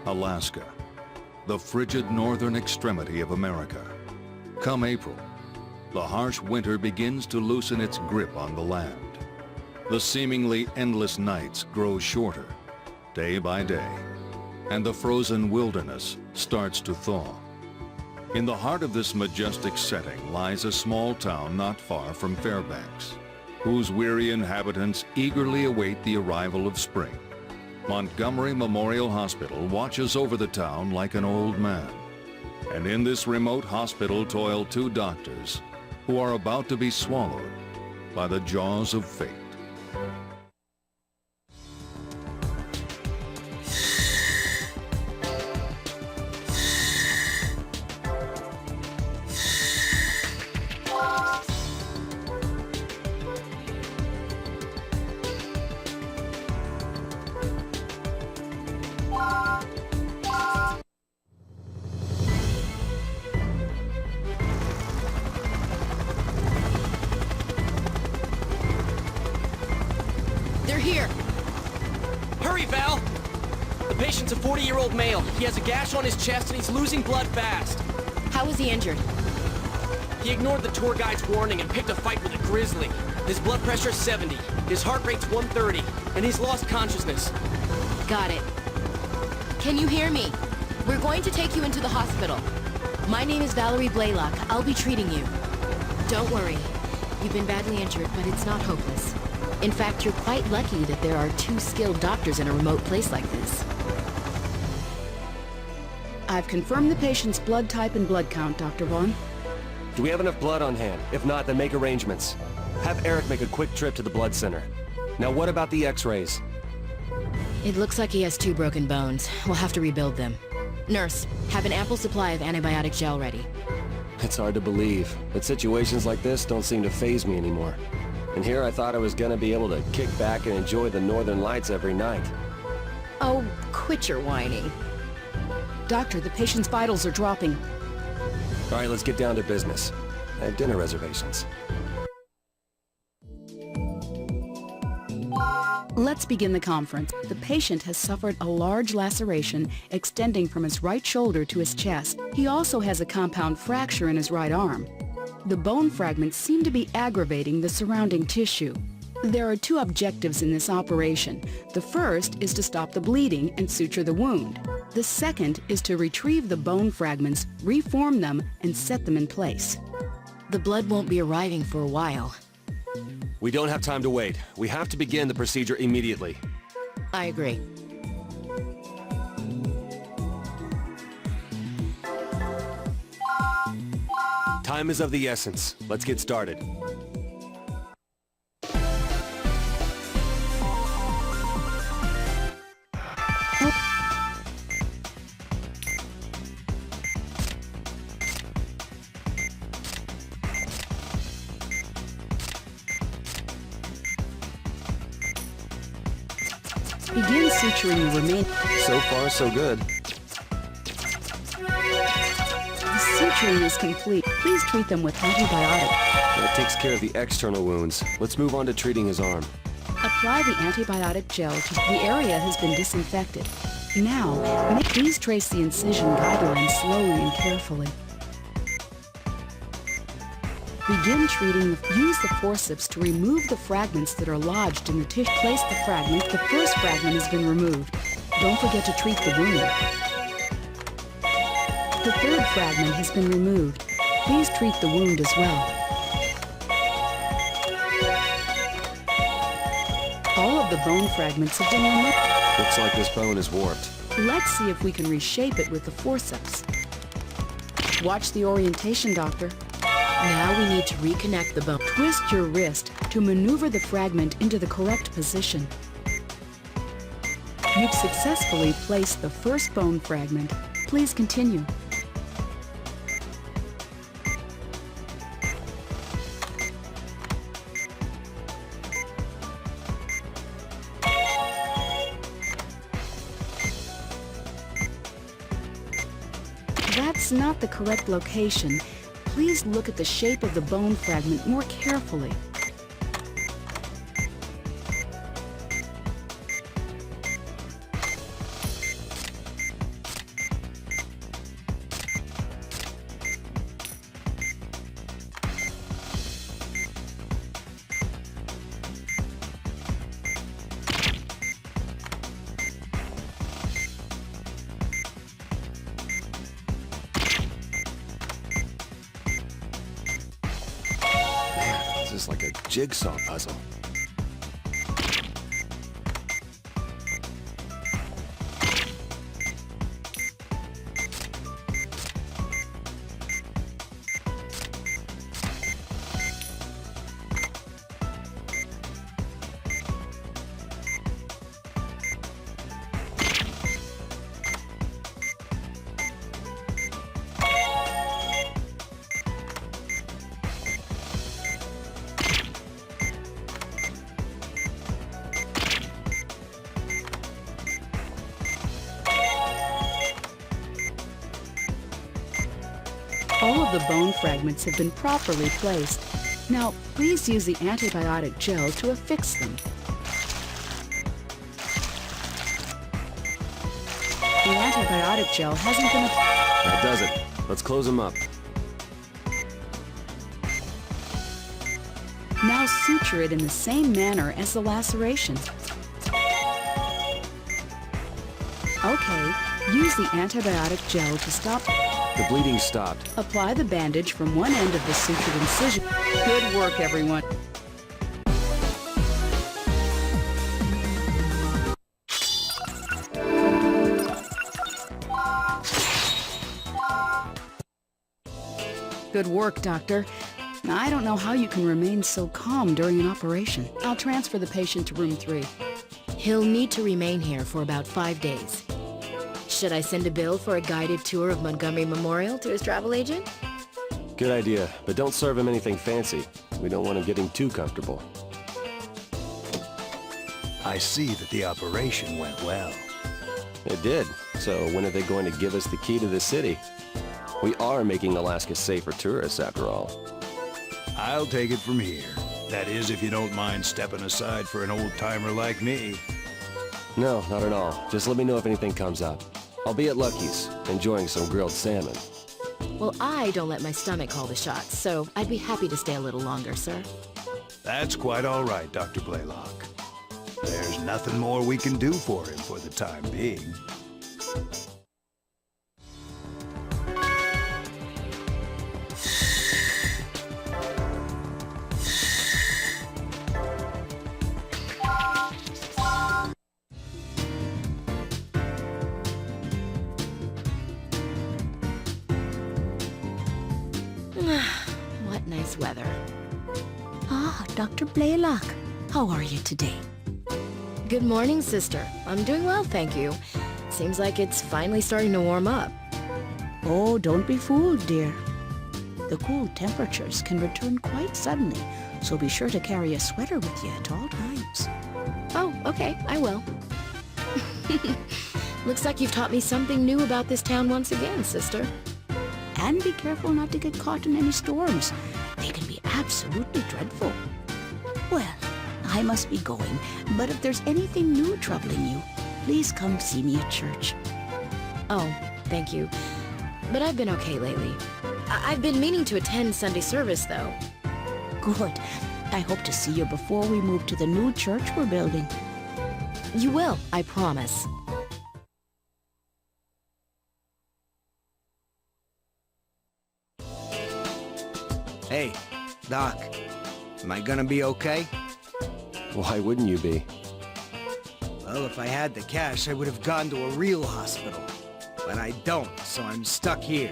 Alaska, the frigid northern extremity of America. Come April, the harsh winter begins to loosen its grip on the land. The seemingly endless nights grow shorter, day by day, and the frozen wilderness starts to thaw. In the heart of this majestic setting lies a small town not far from Fairbanks, whose weary inhabitants eagerly await the arrival of spring. Montgomery Memorial Hospital watches over the town like an old man. And in this remote hospital toil two doctors who are about to be swallowed by the jaws of fate. Here! Hurry, Val! The patient's a 40-year-old male. He has a gash on his chest and he's losing blood fast. How was he injured? He ignored the tour guide's warning and picked a fight with a grizzly. His blood pressure's 70, his heart rate's 130, and he's lost consciousness. Got it. Can you hear me? We're going to take you into the hospital. My name is Valerie Blaylock. I'll be treating you. Don't worry. You've been badly injured, but it's not hopeless. In fact, you're quite lucky that there are two skilled doctors in a remote place like this. I've confirmed the patient's blood type and blood count, Dr. Vaughn. Do we have enough blood on hand? If not, then make arrangements. Have Eric make a quick trip to the blood center. Now what about the x-rays? It looks like he has 2 broken bones. We'll have to rebuild them. Nurse, have an ample supply of antibiotic gel ready. It's hard to believe, but situations like this don't seem to faze me anymore. And here I thought I was gonna be able to kick back and enjoy the northern lights every night. Oh, quit your whining. Doctor, the patient's vitals are dropping. All right, let's get down to business. I have dinner reservations. Let's begin the conference. The patient has suffered a large laceration extending from his right shoulder to his chest. He also has a compound fracture in his right arm. The bone fragments seem to be aggravating the surrounding tissue. There are two objectives in this operation. The first is to stop the bleeding and suture the wound. The second is to retrieve the bone fragments, reform them, and set them in place. The blood won't be arriving for a while. We don't have time to wait. We have to begin the procedure immediately. I agree. Time is of the essence. Let's get started. Begin suturing the remaining. So far, so good. The suturing is complete. Please treat them with antibiotic. That takes care of the external wounds. Let's move on to treating his arm. Apply the antibiotic gel to the area has been disinfected. Now, please trace the incision guideline slowly and carefully. Begin treating. Use the forceps to remove the fragments that are lodged in the tissue. Place the fragment. The first fragment has been removed. Don't forget to treat the wound. The third fragment has been removed. Please treat the wound as well. All of the bone fragments have been removed. Looks like this bone is warped. Let's see if we can reshape it with the forceps. Watch the orientation, doctor. Now we need to reconnect the bone. Twist your wrist to maneuver the fragment into the correct position. You've successfully placed the first bone fragment. Please continue. That's not the correct location. Please look at the shape of the bone fragment more carefully. This is like a jigsaw puzzle. All of the bone fragments have been properly placed. Now, please use the antibiotic gel to affix them. The antibiotic gel hasn't been... That does it. Let's close him up. Now suture it in the same manner as the laceration. Okay, use the antibiotic gel to stop. The bleeding stopped. Apply the bandage from one end of the sutured incision. Good work, everyone. Good work, Doctor. I don't know how you can remain so calm during an operation. I'll transfer the patient to room 3. He'll need to remain here for about 5 days. Should I send a bill for a guided tour of Montgomery Memorial to his travel agent? Good idea, but don't serve him anything fancy. We don't want him getting too comfortable. I see that the operation went well. It did. So when are they going to give us the key to the city? We are making Alaska safe for tourists, after all. I'll take it from here. That is, if you don't mind stepping aside for an old-timer like me. No, not at all. Just let me know if anything comes up. I'll be at Lucky's, enjoying some grilled salmon. Well, I don't let my stomach call the shots, so I'd be happy to stay a little longer, sir. That's quite all right, Dr. Blaylock. There's nothing more we can do for him for the time being. What nice weather. Ah, Dr. Blaylock. How are you today? Good morning, sister. I'm doing well, thank you. Seems like it's finally starting to warm up. Oh, don't be fooled, dear. The cool temperatures can return quite suddenly, so be sure to carry a sweater with you at all times. Oh, okay, I will. Looks like you've taught me something new about this town once again, sister. And be careful not to get caught in any storms. They can be absolutely dreadful. Well, I must be going, but if there's anything new troubling you, please come see me at church. Oh, thank you. But I've been okay lately. I've been meaning to attend Sunday service, though. Good. I hope to see you before we move to the new church we're building. You will, I promise. Hey, Doc, am I gonna be okay? Why wouldn't you be? Well, if I had the cash, I would have gone to a real hospital. But I don't, so I'm stuck here.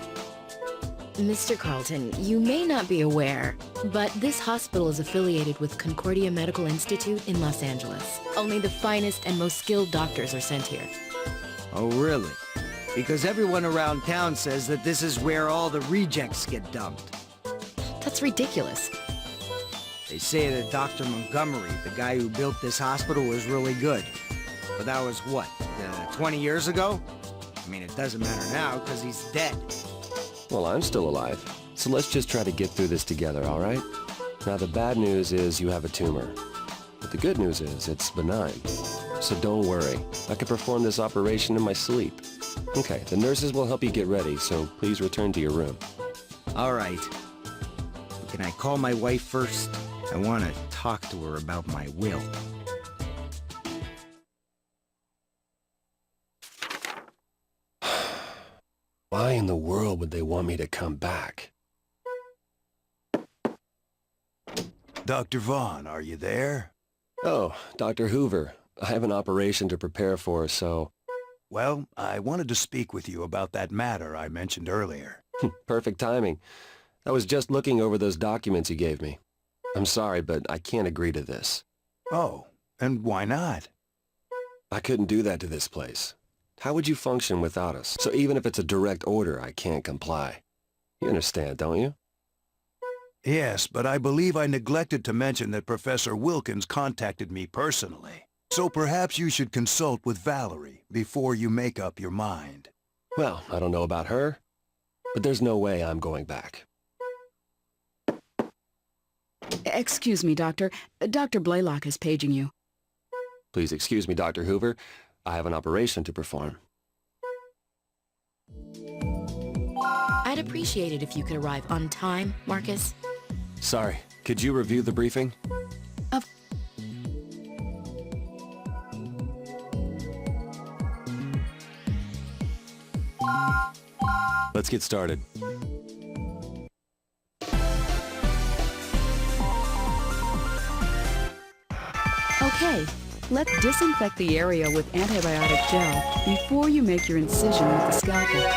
Mr. Carlton, you may not be aware, but this hospital is affiliated with Concordia Medical Institute in Los Angeles. Only the finest and most skilled doctors are sent here. Oh, really? Because everyone around town says that this is where all the rejects get dumped. That's ridiculous. They say that Dr. Montgomery, the guy who built this hospital, was really good. But that was what, 20 years ago? I mean, it doesn't matter now because he's dead. Well, I'm still alive, so let's just try to get through this together, all right? Now, the bad news is you have a tumor. But the good news is it's benign. So don't worry. I can perform this operation in my sleep. Okay, the nurses will help you get ready, so please return to your room. All right. Can I call my wife first? I want to talk to her about my will. Why in the world would they want me to come back? Dr. Vaughn, are you there? Oh, Dr. Hoover. I have an operation to prepare for, so... Well, I wanted to speak with you about that matter I mentioned earlier. Perfect timing. I was just looking over those documents you gave me. I'm sorry, but I can't agree to this. Oh, and why not? I couldn't do that to this place. How would you function without us? So even if it's a direct order, I can't comply. You understand, don't you? Yes, but I believe I neglected to mention that Professor Wilkins contacted me personally. So perhaps you should consult with Valerie before you make up your mind. Well, I don't know about her, but there's no way I'm going back. Excuse me, Doctor. Dr. Blaylock is paging you. Please excuse me, Dr. Hoover. I have an operation to perform. I'd appreciate it if you could arrive on time, Marcus. Sorry, could you review the briefing? Let's get started. Okay, let's disinfect the area with antibiotic gel before you make your incision with the scalpel.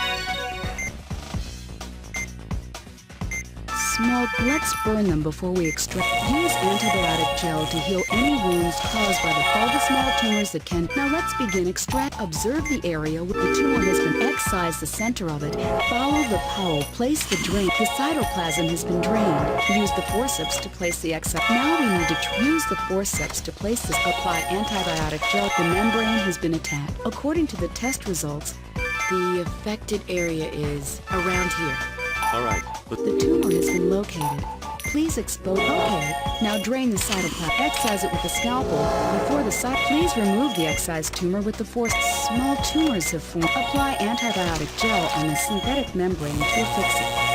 Smoke, let's burn them before we extract. Use antibiotic gel to heal any wounds caused by the fungal small tumors that can... Now let's begin. Extract. Observe the area where the tumor has been. Excise the center of it. Follow the pole. Place the drain. The cytoplasm has been drained. Use the forceps to place the excess. Now we need to use the forceps to place this. Apply antibiotic gel. The membrane has been attacked. According to the test results, The affected area is around here. All right. the tumor has been located. Please expose... Okay, now drain the cytoplasm. Excise it with a scalpel. Before the site, please remove the excised tumor with the force. Small tumors have formed. Apply antibiotic gel on the synthetic membrane to affix it.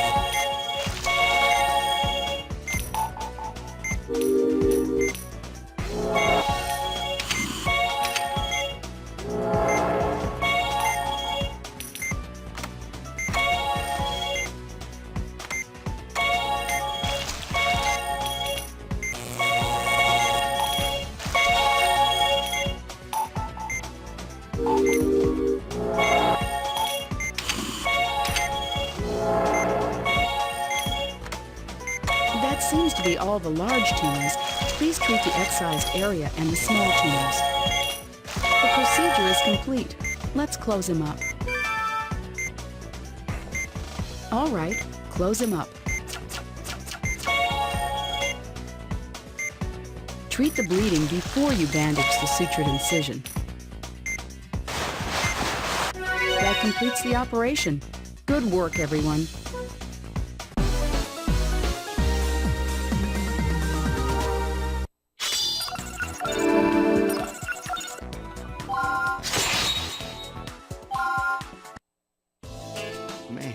That seems to be all the large tumors. Please treat the excised area and the small tumors. The procedure is complete. Let's close him up. All right, close him up. Treat the bleeding before you bandage the sutured incision. That completes the operation. Good work, everyone. Man,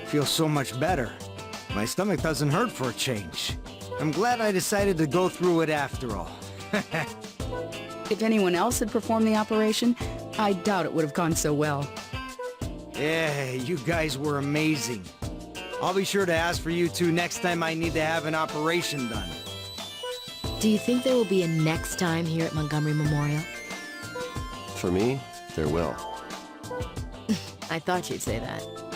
feels so much better. My stomach doesn't hurt for a change. I'm glad I decided to go through it after all. If anyone else had performed the operation, I doubt it would have gone so well. Yeah, you guys were amazing. I'll be sure to ask for you two next time I need to have an operation done. Do you think there will be a next time here at Montgomery Memorial? For me, there will. I thought you'd say that.